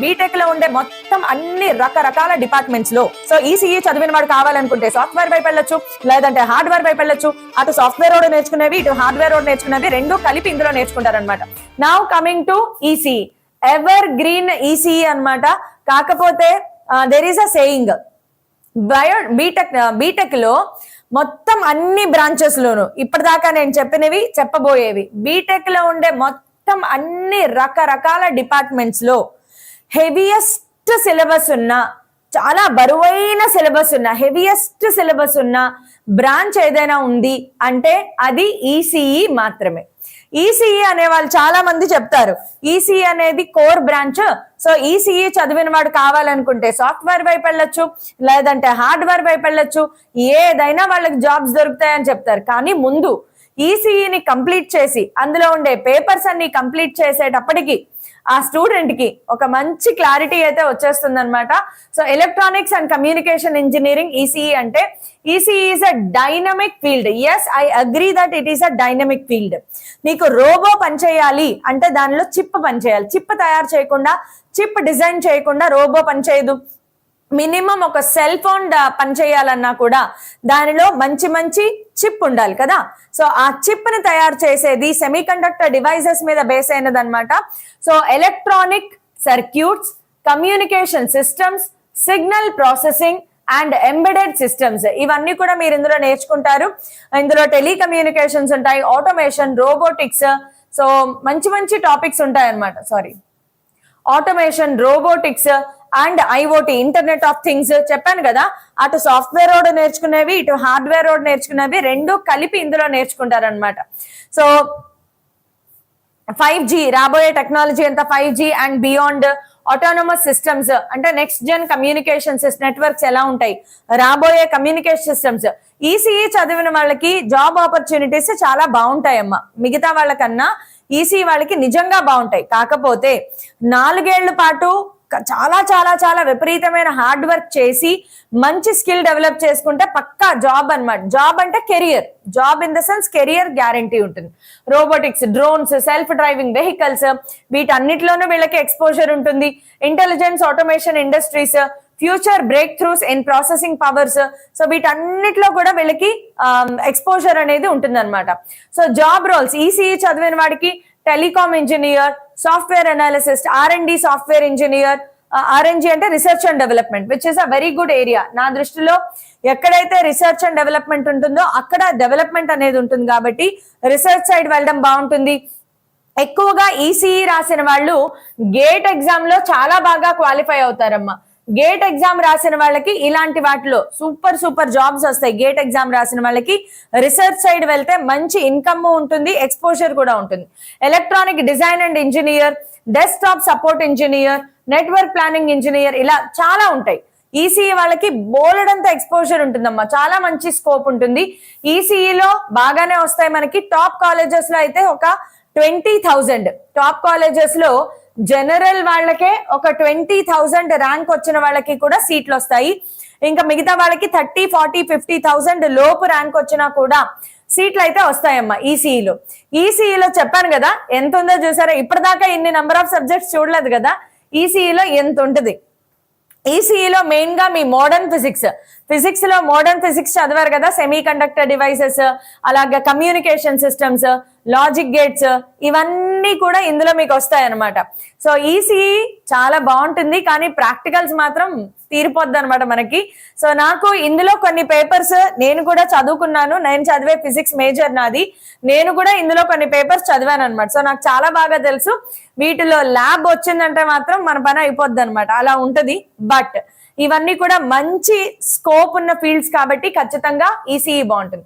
BTech లో ఉండే మొత్తం అన్ని రకరకాల డిపార్ట్మెంట్స్ లో. సో ఈసీఈ చదివిన వాడు కావాలనుకుంటే సాఫ్ట్వేర్ వైపు వెళ్ళొచ్చు, లేదంటే హార్డ్వేర్ వైపు వెళ్ళొచ్చు. అటు సాఫ్ట్వేర్ రోడ్ నేర్చుకునేవి, ఇటు హార్డ్వేర్ రోడ్ నేర్చుకునేవి రెండు కలిపి ఇందులో నేర్చుకుంటారనమాట. Now coming to ECE, evergreen ECE అనమాట. కాకపోతే there is a saying, B Tech లో మొత్తం అన్ని బ్రాంచెస్ లోను ఇప్పటిదాకా నేను చెప్పినవి చెప్పబోయేవి, బీటెక్ లో ఉండే మొత్తం అన్ని రకరకాల డిపార్ట్మెంట్స్ లో హెవియెస్ట్ సిలబస్ ఉన్న, చాలా బరువైన సిలబస్ ఉన్న, హెవియెస్ట్ సిలబస్ ఉన్న బ్రాంచ్ ఏదైనా ఉంది అంటే అది ఈసీఈ మాత్రమే. ఈసీఈ అనే వాళ్ళు చాలా మంది చెప్తారు ఈసీఈ అనేది కోర్ బ్రాంచ్. సో ఈసీఈ చదివిన వాడు కావాలనుకుంటే సాఫ్ట్వేర్ వైపు వెళ్ళొచ్చు, లేదంటే హార్డ్వేర్ వైపు వెళ్ళొచ్చు, ఏదైనా వాళ్ళకి జాబ్స్ దొరుకుతాయని చెప్తారు. కానీ ముందు ఈసీఈని కంప్లీట్ చేసి అందులో ఉండే పేపర్స్ అన్ని కంప్లీట్ చేసేటప్పటికి ఆ స్టూడెంట్ కి ఒక మంచి క్లారిటీ అయితే వచ్చేస్తుంది అనమాట. So electronics and communication engineering ECE అంటే, ECE is a dynamic field. Yes, I agree that it is a dynamic field. నీకు రోబో పనిచేయాలి అంటే దానిలో చిప్ పనిచేయాలి. చిప్ తయారు చేయకుండా, చిప్ డిజైన్ చేయకుండా రోబో పనిచేయదు. మినిమం ఒక సెల్ ఫోన్ పనిచేయాలన్నా కూడా దానిలో మంచి మంచి చిప్ ఉండాలి కదా. సో ఆ చిప్ ని తయారు చేసేది సెమీ కండక్టర్ డివైసెస్ మీద బేస్ అయినది అనమాట. So electronic circuits, communication systems, signal processing and embedded systems, ఇవన్నీ కూడా మీరు ఇందులో నేర్చుకుంటారు. ఇందులో టెలికమ్యూనికేషన్స్ ఉంటాయి, ఆటోమేషన్, రోబోటిక్స్. సో మంచి మంచి టాపిక్స్ ఉంటాయి అనమాట. Automation, robotics and IoT, internet of things చెప్పాను కదా. అటు సాఫ్ట్వేర్ రోడ్ నేర్చుకునేవి, ఇటు హార్డ్వేర్ రోడ్ నేర్చుకునేవి రెండు కలిపి ఇందులో నేర్చుకుంటారనమాట. సో 5G రాబోయే టెక్నాలజీ అంతా 5G and beyond, autonomous systems అంటే నెక్స్ట్ జెన్ కమ్యూనికేషన్ నెట్వర్క్స్ ఎలా ఉంటాయి, రాబోయే కమ్యూనికేషన్ సిస్టమ్స్. ఈసీఈ చదివిన వాళ్ళకి జాబ్ ఆపర్చునిటీస్ చాలా బాగుంటాయమ్మా, మిగతా వాళ్ళకన్నా ఈసీఈ వాళ్ళకి నిజంగా బాగుంటాయి. కాకపోతే 4 ఏళ్ల పాటు చాలా చాలా చాలా విపరీతమైన హార్డ్ వర్క్ చేసి మంచి స్కిల్ డెవలప్ చేసుకుంటే పక్కా జాబ్ అన్నమాట. జాబ్ అంటే career, job in the sense career guarantee ఉంటుంది. Robotics, drones, self driving vehicles, వీటన్నిటిలోనూ వీళ్ళకి ఎక్స్పోజర్ ఉంటుంది. Intelligence, automation industries, future breakthroughs in processing powers. So వీటన్నిటిలో కూడా వీళ్ళకి ఎక్స్పోజర్ అనేది ఉంటుంది అనమాట. సో జాబ్ రోల్స్, ఈసీఈ చదివిన వాడికి telecom engineer, software analyst, R&D software engineer, RNG అంటే research and development, which is a very good area. నా దృష్టిలో ఎక్కడైతే రీసెర్చ్ అండ్ డెవలప్మెంట్ ఉంటుందో అక్కడ డెవలప్మెంట్ అనేది ఉంటుంది కాబట్టి రీసెర్చ్ సైడ్ వెళ్ళడం బాగుంటుంది. ఎక్కువగా ఈసీఈ రాసిన వాళ్ళు గేట్ ఎగ్జామ్ లో చాలా బాగా క్వాలిఫై అవుతారమ్మా. గేట్ ఎగ్జామ్ రాసిన వాళ్ళకి ఇలాంటి వాటిలో సూపర్ సూపర్ జాబ్స్ వస్తాయి. గేట్ ఎగ్జామ్ రాసిన వాళ్ళకి రీసెర్చ్ సైడ్ వెళ్తే మంచి ఇన్కమ్ ఉంటుంది, ఎక్స్పోజర్ కూడా ఉంటుంది. Electronic design and engineer, desktop support engineer, network planning engineer, ఇలా చాలా ఉంటాయి. ఈసీఈ వాళ్ళకి బోలెడంత ఎక్స్పోజర్ ఉంటుందమ్మా, చాలా మంచి స్కోప్ ఉంటుంది. ఈసీఈలో బాగానే వస్తాయి మనకి. టాప్ కాలేజెస్ లో అయితే ఒక 20,000 టాప్ కాలేజెస్ లో జనరల్ వాళ్ళకే ఒక 20,000 ర్యాంక్ వచ్చిన వాళ్ళకి కూడా సీట్లు వస్తాయి. ఇంకా మిగతా వాళ్ళకి 30, 40, 50,000 లోపు ర్యాంక్ వచ్చినా కూడా సీట్లు అయితే వస్తాయమ్మా ఈసీఈలో. ఈసీఈలో చెప్పాను కదా ఎంత ఉందో చూసారా, ఇప్పటిదాకా ఇన్ని నెంబర్ ఆఫ్ సబ్జెక్ట్స్ చూడలేదు కదా. ఈసీఈలో ఎంత ఉంటుంది. ఈసీఈలో మెయిన్ గా మీ మోడర్న్ ఫిజిక్స్ లో మోడర్న్ ఫిజిక్స్ చదివారు కదా, సెమీ కండక్టర్ డివైసెస్, అలాగే కమ్యూనికేషన్ సిస్టమ్స్, లాజిక్ గేట్స్, ఇవన్నీ కూడా ఇందులో మీకు వస్తాయి అనమాట. సో ఈసీఈ చాలా బాగుంటుంది, కానీ ప్రాక్టికల్స్ మాత్రం తీరిపోద్ది అనమాట మనకి. సో నాకు ఇందులో కొన్ని పేపర్స్ నేను కూడా చదువుకున్నాను, నేను చదివే ఫిజిక్స్ మేజర్ నాది, నేను కూడా ఇందులో కొన్ని పేపర్స్ చదివాను అనమాట. సో నాకు చాలా బాగా తెలుసు, వీటిలో ల్యాబ్ వచ్చిందంటే మాత్రం మన పని అయిపోద్ది అనమాట, అలా ఉంటది. బట్ ఇవన్నీ కూడా మంచి స్కోప్ ఉన్న ఫీల్డ్స్ కాబట్టి ఖచ్చితంగా ఈసీఈ బాగుంటుంది.